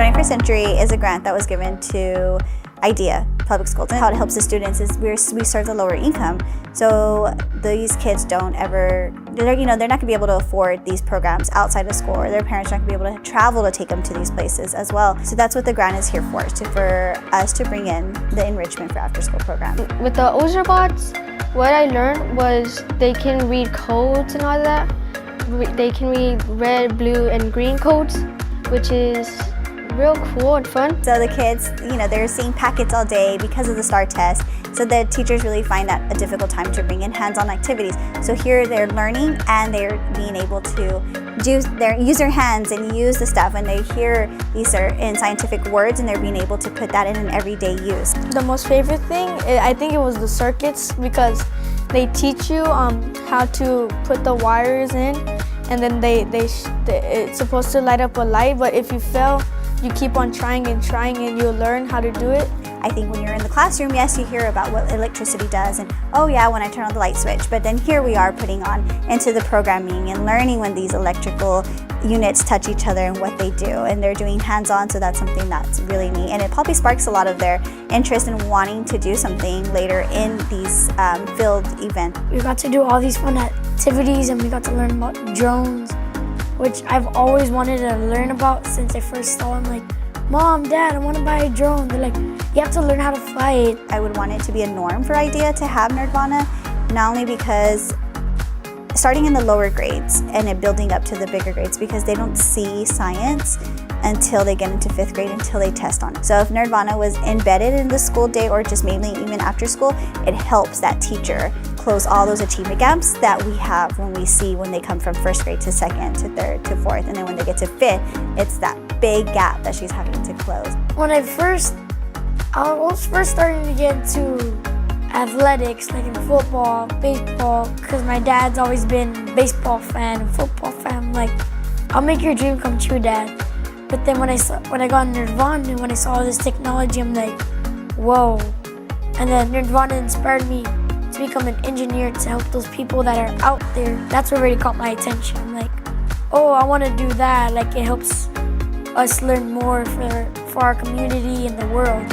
21st Century is a grant that was given to IDEA public schools. And how it helps the students is we serve the lower income. So these kids don't ever, they're not going to be able to afford these programs outside of school, or their parents aren't going to be able to travel to take them to these places as well. So that's what the grant is here for us to bring in the enrichment for after school program. With the Ozerbots, what I learned was they can read codes and all that. They can read red, blue, and green codes, which is real cool and fun. So the kids, they're seeing packets all day because of the STAR test. So the teachers really find that a difficult time to bring in hands-on activities. So here they're learning and they're being able to use their hands and use the stuff. And they hear these are in scientific words and they're being able to put that in an everyday use. The most favorite thing, I think it was the circuits, because they teach you how to put the wires in, and then it's supposed to light up a light, but if you fail, you keep on trying and you'll learn how to do it. I think when you're in the classroom, yes, you hear about what electricity does and, oh yeah, when I turn on the light switch. But then here we are putting on into the programming and learning when these electrical units touch each other and what they do. And they're doing hands-on, so that's something that's really neat. And it probably sparks a lot of their interest in wanting to do something later in these field events. We got to do all these fun activities and we got to learn about drones, which I've always wanted to learn about since I first saw them. Like, Mom, Dad, I want to buy a drone. They're like, you have to learn how to fly it. I would want it to be a norm for IDEA to have Nerdvana, not only because starting in the lower grades and it building up to the bigger grades, because they don't see science until they get into 5th grade, until they test on it. So if Nerdvana was embedded in the school day or just mainly even after school, it helps that teacher close all those achievement gaps that we have when they come from 1st grade to 2nd to 3rd to 4th, and then when they get to 5th, it's that big gap that she's having to close. When I was first starting to get into athletics, like in football, baseball, because my dad's always been a baseball fan and football fan. I'm like, I'll make your dream come true, Dad. But then when I got Nerdvana and when I saw all this technology, I'm like, whoa. And then Nerdvana inspired me to become an engineer to help those people that are out there. That's what really caught my attention. I'm like, oh, I want to do that. Like, it helps us learn more for our community and the world.